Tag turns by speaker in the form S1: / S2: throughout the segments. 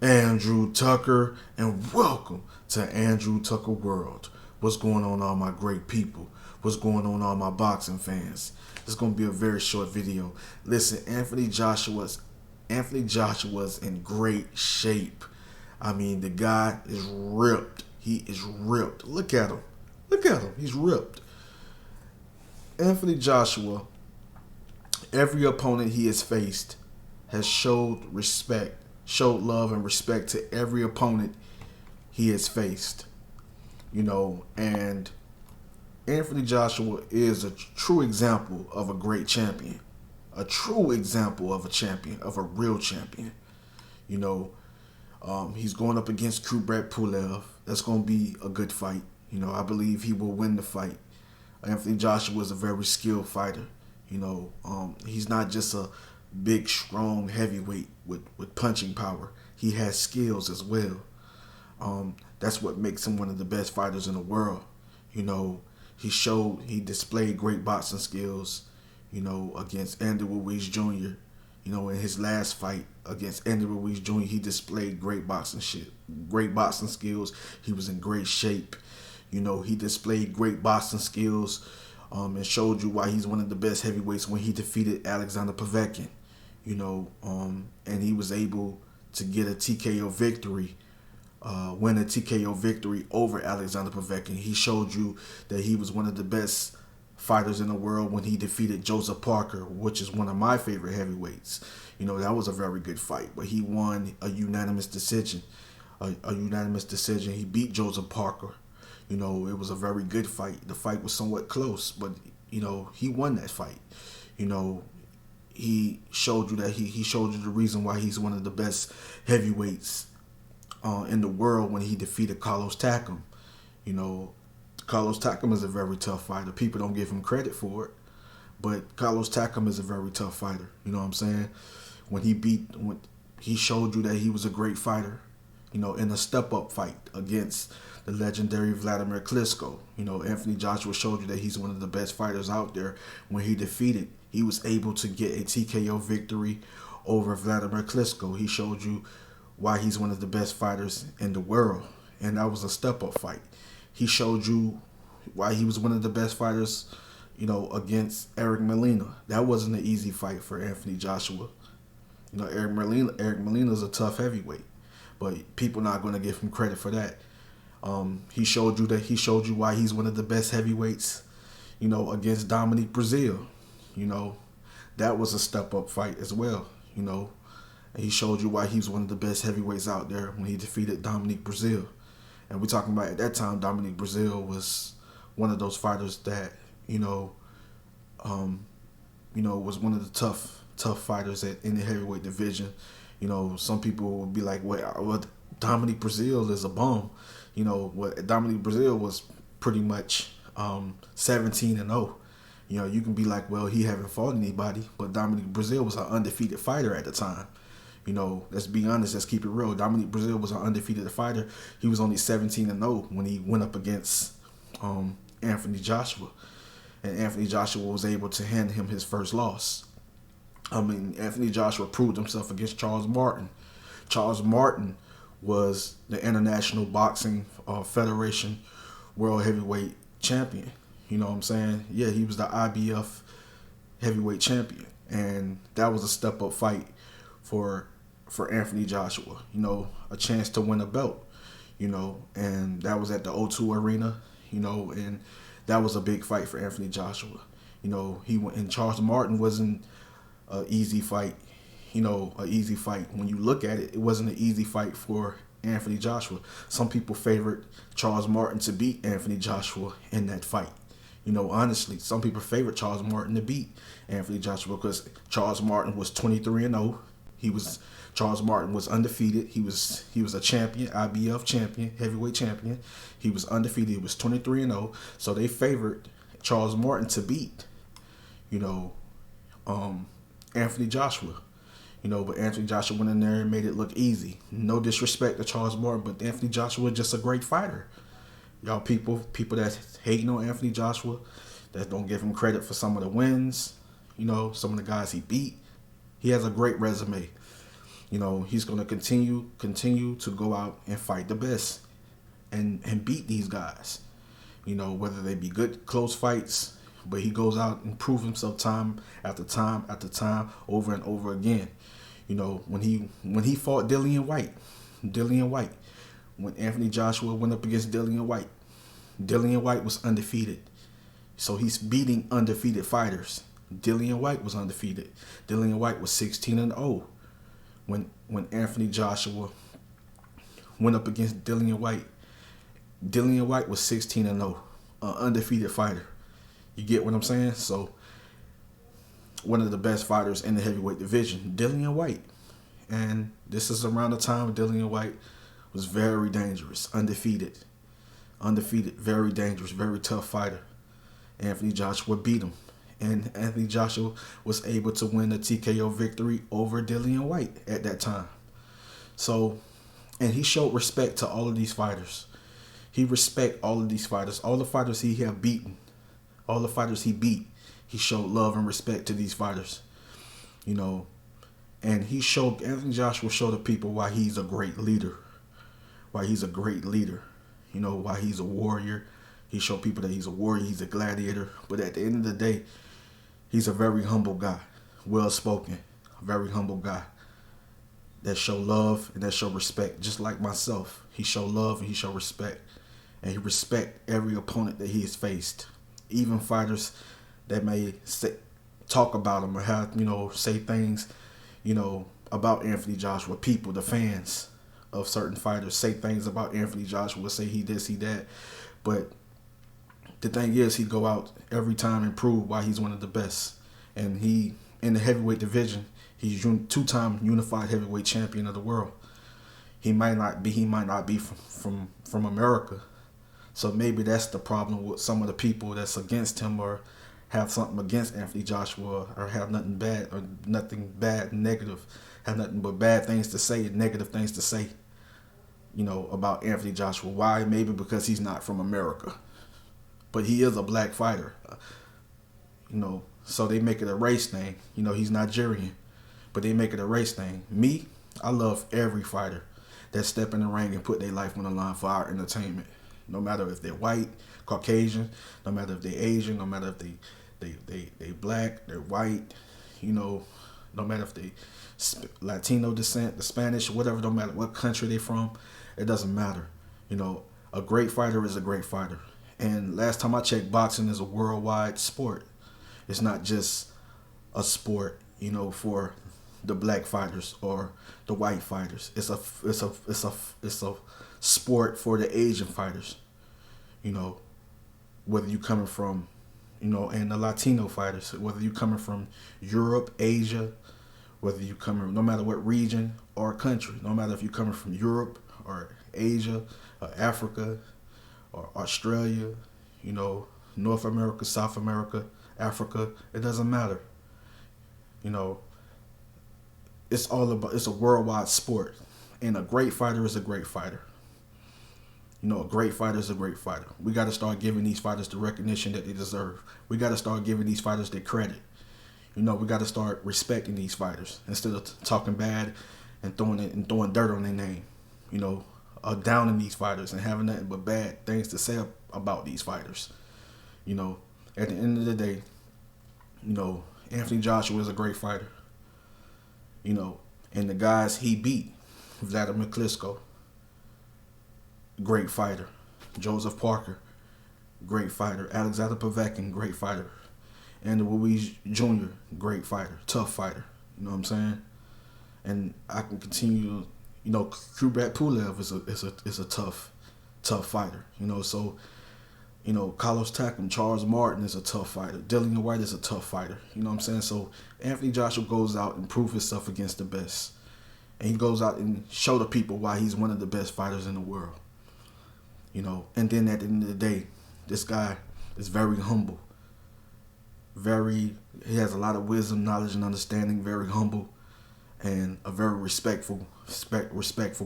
S1: Andrew Tucker, and welcome to Andrew Tucker World. What's going on, all my great people? What's going on, all my boxing fans? It's going to be a very short video. Listen, Anthony Joshua's in great shape. I mean, the guy is ripped. He is ripped. Look at him. Look at him. He's ripped. Anthony Joshua, every opponent he has faced, has showed love and respect to every opponent he has faced. And Anthony Joshua is a true example of a great champion. A true example of a champion, of a real champion. You know, he's going up against Kubrat Pulev. That's going to be a good fight. I believe he will win the fight. Anthony Joshua is a very skilled fighter. He's not just a big, strong heavyweight with punching power. He has skills as well. That's what makes him one of the best fighters in the world. He displayed great boxing skills, against Andy Ruiz Jr. In his last fight against Andy Ruiz Jr., he displayed great boxing skills. He was in great shape. He displayed great boxing skills, and showed you why he's one of the best heavyweights when he defeated Alexander Povetkin. And he was able to get a TKO victory, win a TKO victory over Alexander Povetkin. He showed you that he was one of the best fighters in the world when he defeated Joseph Parker, which is one of my favorite heavyweights. That was a very good fight, but he won a unanimous decision. A unanimous decision. He beat Joseph Parker. It was a very good fight. The fight was somewhat close, but he won that fight. He showed you that he showed you the reason why he's one of the best heavyweights in the world when he defeated Carlos Takam. Carlos Takam is a very tough fighter. People don't give him credit for it, but Carlos Takam is a very tough fighter. You know what I'm saying? When he showed you that he was a great fighter, in a step-up fight against the legendary Vladimir Klitschko. Anthony Joshua showed you that he's one of the best fighters out there. When he was able to get a TKO victory over Vladimir Klitschko. He showed you why he's one of the best fighters in the world, and that was a step-up fight. He showed you why he was one of the best fighters, against Eric Molina. That wasn't an easy fight for Anthony Joshua. Eric Molina is a tough heavyweight, but people not going to give him credit for that. He showed you why he's one of the best heavyweights, against Dominic Brazil. That was a step-up fight as well. And he showed you why he's one of the best heavyweights out there when he defeated Dominic Brazil. And we're talking about, at that time, Dominic Brazil was one of those fighters that, was one of the tough fighters in the heavyweight division. Some people would be like, well, Dominic Brazil is a bum. Dominic Brazil was pretty much 17-0. You can be like, well, he haven't fought anybody, but Dominic Brazil was an undefeated fighter at the time. Let's be honest, let's keep it real. Dominic Brazil was an undefeated fighter. He was only 17-0 when he went up against Anthony Joshua. And Anthony Joshua was able to hand him his first loss. Anthony Joshua proved himself against Charles Martin. Charles Martin was the International Boxing Federation World Heavyweight Champion. You know what I'm saying? Yeah, he was the IBF Heavyweight Champion. And that was a step-up fight for Anthony Joshua. A chance to win a belt. And that was at the O2 Arena. And that was a big fight for Anthony Joshua. He went, and Charles Martin wasn't an easy fight. When you look at it, it wasn't an easy fight for Anthony Joshua. Some people favored Charles Martin to beat Anthony Joshua in that fight. Honestly, some people favored Charles Martin to beat Anthony Joshua because Charles Martin was 23-0. Charles Martin was undefeated. He was a champion, IBF champion, heavyweight champion. He was undefeated. He was 23-0. So they favored Charles Martin to beat, Anthony Joshua. But Anthony Joshua went in there and made it look easy. No disrespect to Charles Martin, but Anthony Joshua is just a great fighter. Y'all people that hating on Anthony Joshua, that don't give him credit for some of the wins, some of the guys he beat. He has a great resume. He's going to continue to go out and fight the best and beat these guys. Whether they be good close fights, but he goes out and proves himself time after time after time, over and over again. When he fought Dillian White, when Anthony Joshua went up against Dillian White was undefeated. So he's beating undefeated fighters. Dillian White was undefeated. Dillian White was 16-0 when Anthony Joshua went up against Dillian White. Dillian White was 16-0, an undefeated fighter. You get what I'm saying? So one of the best fighters in the heavyweight division, Dillian White. And this is around the time Dillian White was very dangerous, undefeated, very dangerous, very tough fighter. Anthony Joshua beat him. And Anthony Joshua was able to win a TKO victory over Dillian White at that time. So, and he showed respect to all of these fighters. He respect all of these fighters. All the fighters he have beaten, all the fighters he beat, he showed love and respect to these fighters. And Anthony Joshua showed the people why he's a great leader. Why he's a warrior. He showed people that he's a warrior, he's a gladiator. But at the end of the day, he's a very humble guy, well-spoken, a very humble guy that show love and that show respect, just like myself. He show love and he show respect. And he respect every opponent that he has faced. Even fighters that may talk about him or have, say things, about Anthony Joshua. People, the fans of certain fighters say things about Anthony Joshua, say he this, he that. But the thing is, he go out every time and prove why he's one of the best. And he, in the heavyweight division, he's two-time unified heavyweight champion of the world. He might not be from America. So maybe that's the problem with some of the people that's against him or have something against Anthony Joshua or have nothing bad, negative, have nothing but bad things to say and negative things to say, about Anthony Joshua. Why? Maybe because he's not from America. But he is a black fighter. So they make it a race thing. He's Nigerian. But they make it a race thing. Me, I love every fighter that step in the ring and put their life on the line for our entertainment. No matter if they're white, Caucasian, no matter if they're Asian, no matter if they black, they're white, no matter if they Latino descent, the Spanish, whatever, no matter what country they're from, it doesn't matter. A great fighter is a great fighter. And last time I checked, boxing is a worldwide sport. It's not just a sport, for the black fighters or the white fighters. It's a sport for the Asian fighters. Whether you coming from, and the Latino fighters, whether you coming from Europe, Asia, whether you coming, no matter what region or country, no matter if you coming from Europe or Asia or Africa or Australia, North America, South America, Africa, it doesn't matter. It's a worldwide sport. And a great fighter is a great fighter. A great fighter is a great fighter. We got to start giving these fighters the recognition that they deserve. We got to start giving these fighters their credit. We got to start respecting these fighters instead of talking bad and throwing dirt on their name. Downing these fighters and having nothing but bad things to say about these fighters. At the end of the day, Anthony Joshua is a great fighter. And the guys he beat, Vladimir Klitschko, great fighter. Joseph Parker, great fighter. Alexander Povetkin, great fighter. Andy Ruiz Jr., great fighter, tough fighter. You know what I'm saying? And I can continue. Kubrat Pulev is a tough fighter. So Carlos Takam, Charles Martin is a tough fighter. Dillian White is a tough fighter. You know what I'm saying? So Anthony Joshua goes out and proves himself against the best. And he goes out and show the people why he's one of the best fighters in the world. And then at the end of the day, this guy is very humble. He has a lot of wisdom, knowledge, and understanding, very humble, and a very respectful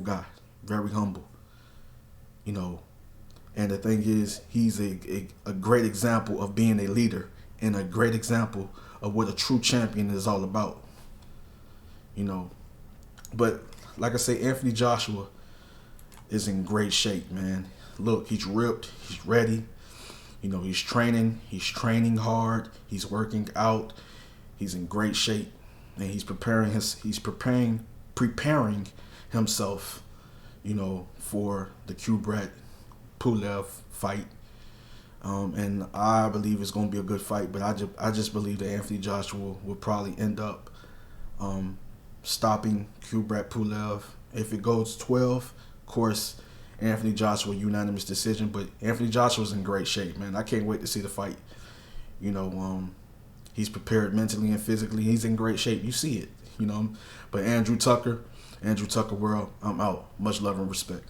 S1: guy. Very humble. And the thing is, he's a great example of being a leader and a great example of what a true champion is all about. But like I say, Anthony Joshua is in great shape, man. Look, he's ripped. He's ready. You know, he's training. He's training hard. He's working out. He's in great shape, and he's preparing himself, you know, for the Kubrat Pulev fight. And I believe it's going to be a good fight, but I just believe that Anthony Joshua will probably end up stopping Kubrat Pulev. If it goes 12, of course, Anthony Joshua unanimous decision. But Anthony Joshua's in great shape, man. I can't wait to see the fight. You know, he's prepared mentally and physically. He's in great shape. You see it, you know. But Andrew Tucker World, I'm out. Much love and respect.